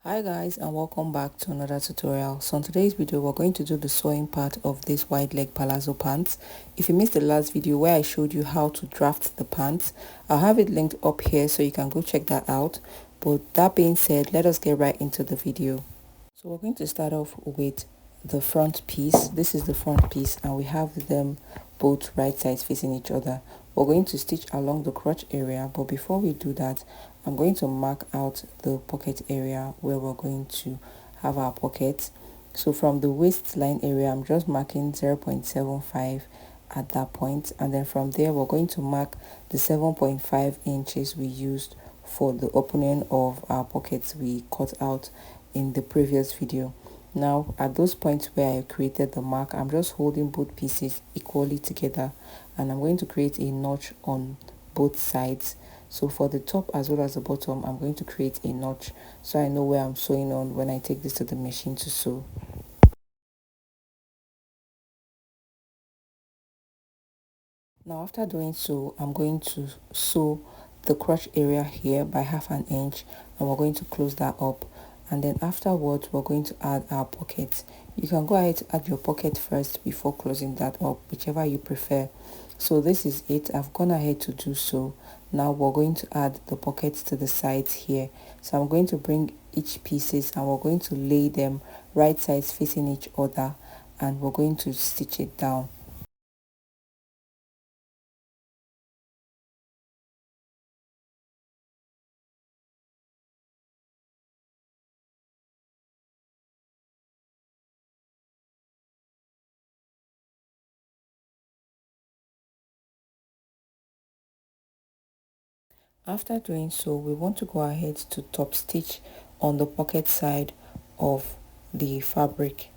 Hi guys, and welcome back to another tutorial. So in today's video we're going to do the sewing part of this wide leg palazzo pants. If you missed the last video where I showed you how to draft the pants, I'll have it linked up here so you can go check that out. But that being said, let us get right into the video. So we're going to start off with the front piece. This is the front piece and we have them both right sides facing each other. We're going to stitch along the crotch area, but before we do that, I'm going to mark out the pocket area where we're going to have our pockets. So from the waistline area, I'm just marking 0.75 at that point, and then from there we're going to mark the 7.5 inches we used for the opening of our pockets we cut out in the previous video. Now at those points where I created the mark, I'm just holding both pieces equally together and I'm going to create a notch on both sides. So for the top as well as the bottom, I'm going to create a notch so I know where I'm sewing on when I take this to the machine to sew. Now after doing so, I'm going to sew the crotch area here by 1/2 inch and we're going to close that up, and then afterwards we're going to add our pockets. You can go ahead to add your pocket first before closing that up, whichever you prefer. So this is it. I've gone ahead to do so. Now we're going to add the pockets to the sides here. So I'm going to bring each pieces and we're going to lay them right sides facing each other and we're going to stitch it down. After doing so, we want to go ahead to top stitch on the pocket side of the fabric.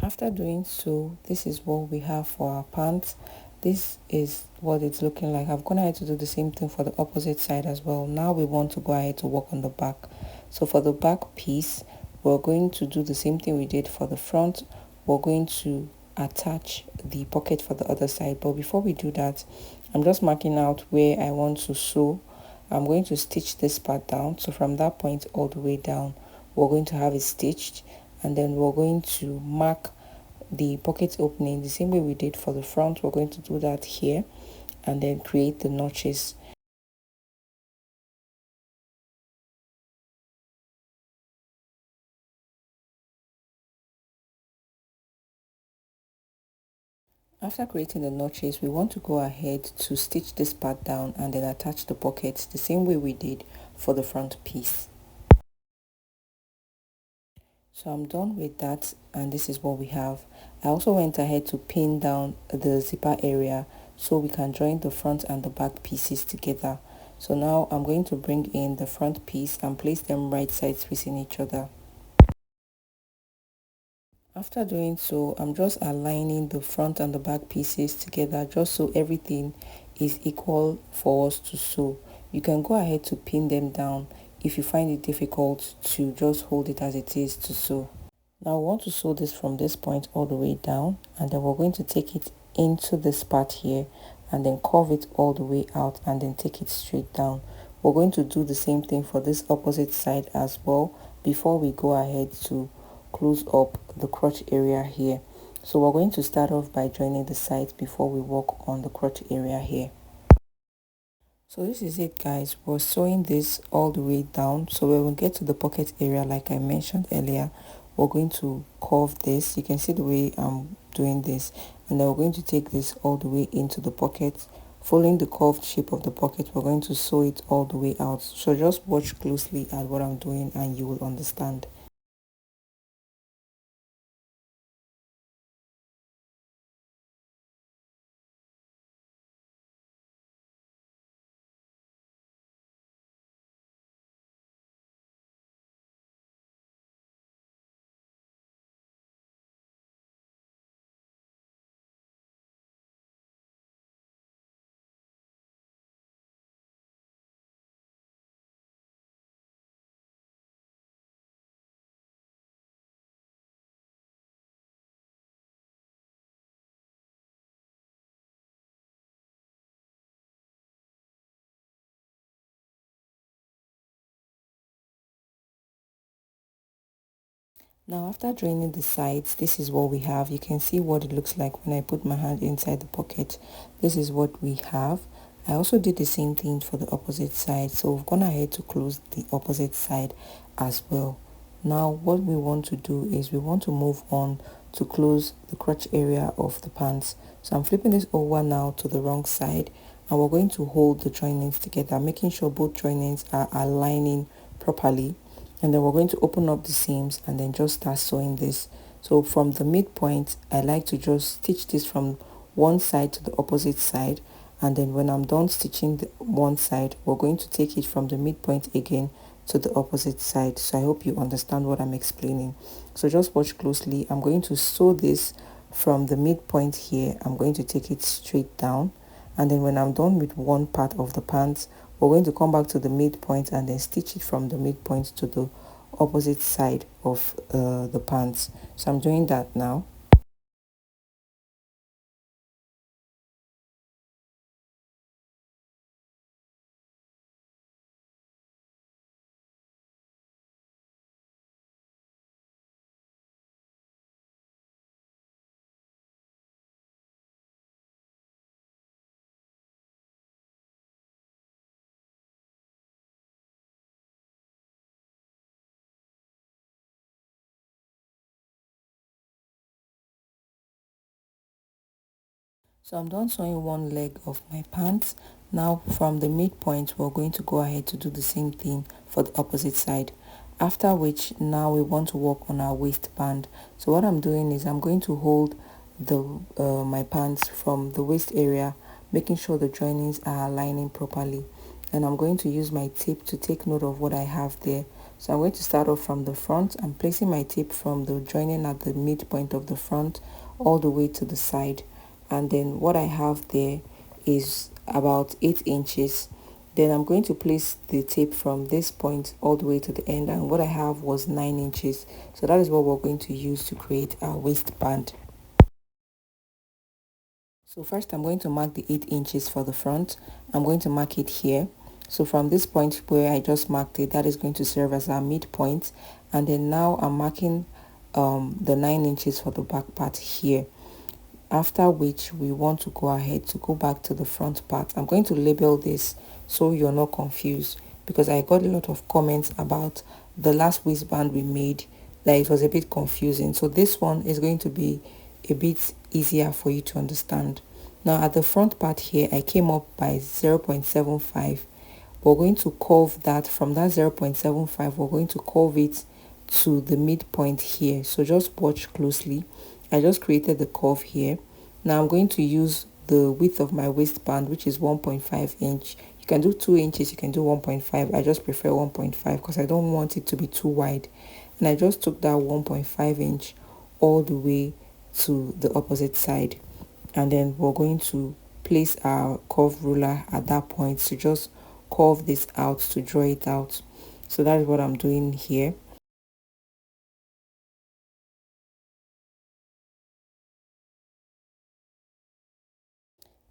After doing so, this is what we have for our pants. This is what it's looking like. I've gone ahead to do the same thing for the opposite side as well. Now we want to go ahead to work on the back. So for the back piece, we're going to do the same thing we did for the front. We're going to attach the pocket for the other side, but before we do that, I'm just marking out where I want to sew. I'm going to stitch this part down. So from that point all the way down, we're going to have it stitched, and then we're going to mark the pocket opening the same way we did for the front. We're going to do that here and then create the notches. After creating the notches, we want to go ahead to stitch this part down and then attach the pockets the same way we did for the front piece. So I'm done with that, and this is what we have. I also went ahead to pin down the zipper area so we can join the front and the back pieces together. So now I'm going to bring in the front piece and place them right sides facing each other. After doing so, I'm just aligning the front and the back pieces together just so everything is equal for us to sew. You can go ahead to pin them down if you find it difficult to just hold it as it is to sew. Now we want to sew this from this point all the way down, and then we're going to take it into this part here and then curve it all the way out and then take it straight down. We're going to do the same thing for this opposite side as well before we go ahead to close up the crotch area here. So we're going to start off by joining the sides before we work on the crotch area here. So this is it, guys. We're sewing this all the way down, so when we get to the pocket area, like I mentioned earlier, we're going to curve this. You can see the way I'm doing this, and then we're going to take this all the way into the pocket. Following the curved shape of the pocket, we're going to sew it all the way out. So just watch closely at what I'm doing and you will understand. Now after joining the sides, this is what we have. You can see what it looks like when I put my hand inside the pocket. This is what we have. I also did the same thing for the opposite side, so we've gone ahead to close the opposite side as well. Now what we want to do is we want to move on to close the crotch area of the pants. So I'm flipping this over now to the wrong side, and we're going to hold the joinings together, making sure both joinings are aligning properly. And then we're going to open up the seams and then just start sewing this. So from the midpoint, I like to just stitch this from one side to the opposite side, and then when I'm done stitching the one side, we're going to take it from the midpoint again to the opposite side. So I hope you understand what I'm explaining. So just watch closely. I'm going to sew this from the midpoint here. I'm going to take it straight down, and then when I'm done with one part of the pants, we're going to come back to the midpoint and then stitch it from the midpoint to the opposite side of the pants. So I'm doing that now. So I'm done sewing one leg of my pants. Now from the midpoint, we're going to go ahead to do the same thing for the opposite side. After which, now we want to work on our waistband. So what I'm doing is I'm going to hold the my pants from the waist area, making sure the joinings are aligning properly. And I'm going to use my tape to take note of what I have there. So I'm going to start off from the front. I'm placing my tape from the joining at the midpoint of the front all the way to the side, and then what I have there is about 8 inches. Then I'm going to place the tape from this point all the way to the end, and what I have was 9 inches. So that is what we're going to use to create our waistband. So first I'm going to mark the 8 inches for the front. I'm going to mark it here. So from this point where I just marked it, that is going to serve as our midpoint. And then now I'm marking the 9 inches for the back part here. After which we want to go ahead to go back to the front part. I'm going to label this so you're not confused, because I got a lot of comments about the last waistband we made that it was a bit confusing. So this one is going to be a bit easier for you to understand. Now at the front part here, I came up by 0.75. We're going to curve that. From that 0.75, we're going to curve it to the midpoint here. So just watch closely. I just created the curve here. Now I'm going to use the width of my waistband, which is 1.5 inch. You can do 2 inches, you can do 1.5. I just prefer 1.5 because I don't want it to be too wide. And I just took that 1.5 inch all the way to the opposite side. And then we're going to place our curve ruler at that point to just curve this out, to draw it out. So that is what I'm doing here.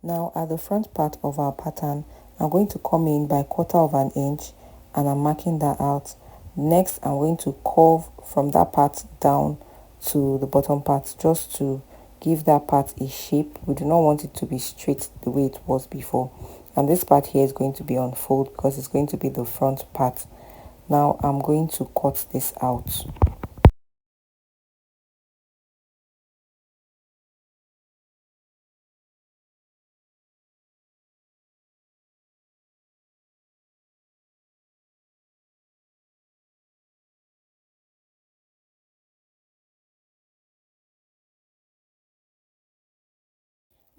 Now at the front part of our pattern, I'm going to come in by 1/4 inch and I'm marking that out. Next, I'm going to curve from that part down to the bottom part just to give that part a shape. We do not want it to be straight the way it was before. And this part here is going to be on fold because it's going to be the front part. Now I'm going to cut this out.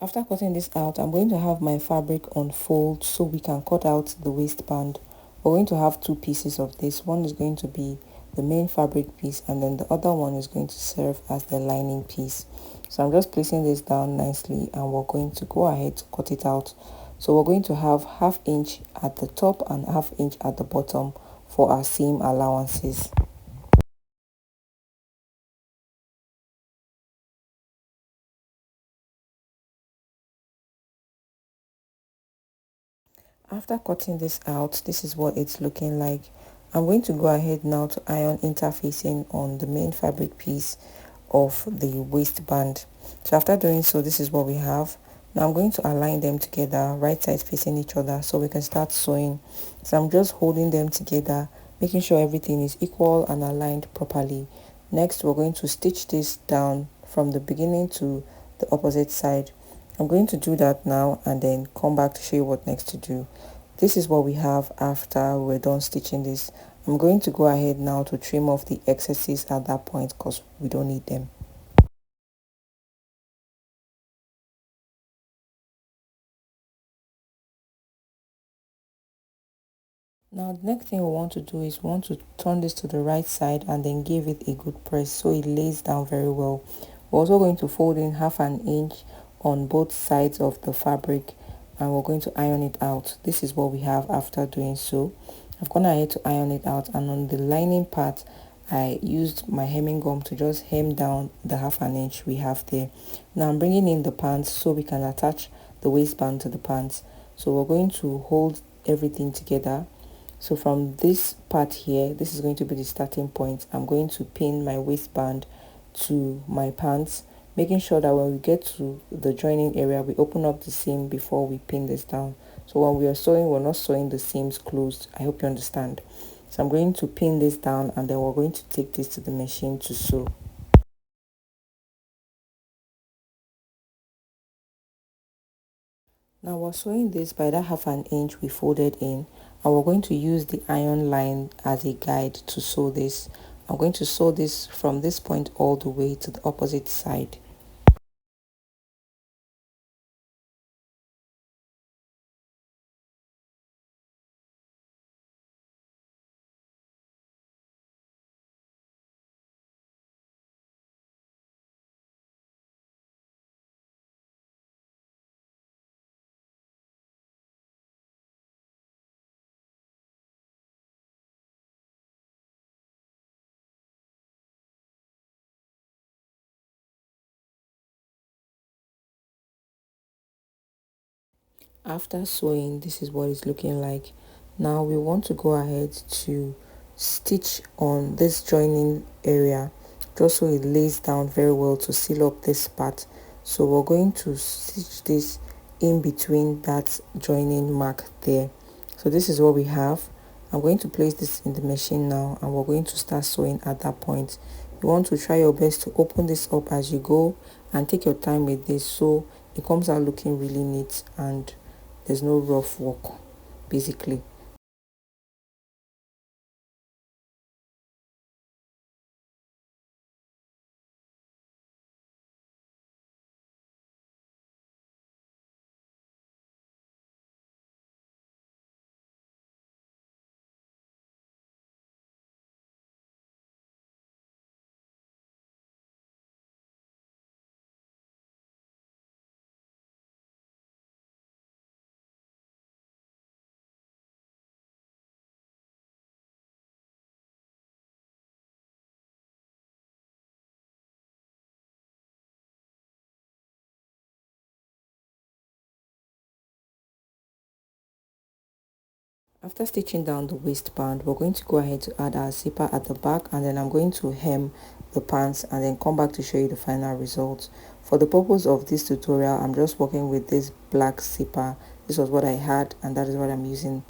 After cutting this out, I'm going to have my fabric unfold so we can cut out the waistband. We're going to have two pieces of this. One is going to be the main fabric piece, and then the other one is going to serve as the lining piece. So I'm just placing this down nicely and we're going to go ahead to cut it out. So we're going to have 1/2 inch at the top and 1/2 inch at the bottom for our seam allowances. After cutting this out, this is what it's looking like. I'm going to go ahead now to iron interfacing on the main fabric piece of the waistband. So after doing so, this is what we have. Now I'm going to align them together, right sides facing each other, so we can start sewing. So I'm just holding them together, making sure everything is equal and aligned properly. Next, we're going to stitch this down from the beginning to the opposite side. I'm going to do that now and then come back to show you what next to do. This is what we have after we're done stitching this. I'm going to go ahead now to trim off the excesses at that point because we don't need them. Now the next thing we want to do is we want to turn this to the right side and then give it a good press so it lays down very well. We're also going to fold in 1/2 inch on both sides of the fabric and we're going to iron it out. This is what we have after doing so. I've gone ahead to iron it out, and on the lining part I used my hemming gum to just hem down the 1/2 inch we have there. Now I'm bringing in the pants so we can attach the waistband to the pants. So we're going to hold everything together. So from this part here, this is going to be the starting point. I'm going to pin my waistband to my pants, making sure that when we get to the joining area, we open up the seam before we pin this down. So when we are sewing, we're not sewing the seams closed. I hope you understand. So I'm going to pin this down and then we're going to take this to the machine to sew. Now we're sewing this by that 1/2 inch we folded in, and we're going to use the iron line as a guide to sew this. I'm going to sew this from this point all the way to the opposite side. After sewing, this is what it's looking like. Now we want to go ahead to stitch on this joining area just so it lays down very well to seal up this part. So we're going to stitch this in between that joining mark there. So this is what we have. I'm going to place this in the machine now and we're going to start sewing at that point. You want to try your best to open this up as you go and take your time with this so it comes out looking really neat and there's no rough work basically. After stitching down the waistband, we're going to go ahead to add our zipper at the back, and then I'm going to hem the pants and then come back to show you the final result. For the purpose of this tutorial, I'm just working with this black zipper. This was what I had and that is what I'm using.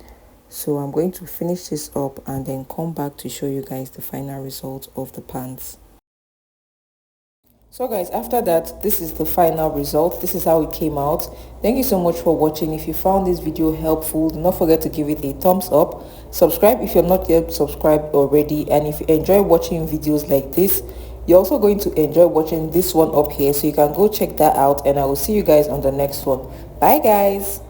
So I'm going to finish this up and then come back to show you guys the final result of the pants. So guys, after that, this is the final result. This is how it came out. Thank you so much for watching. If you found this video helpful, do not forget to give it a thumbs up. Subscribe if you're not yet subscribed already, and if you enjoy watching videos like this, you're also going to enjoy watching this one up here, so you can go check that out, and I will see you guys on the next one. Bye guys.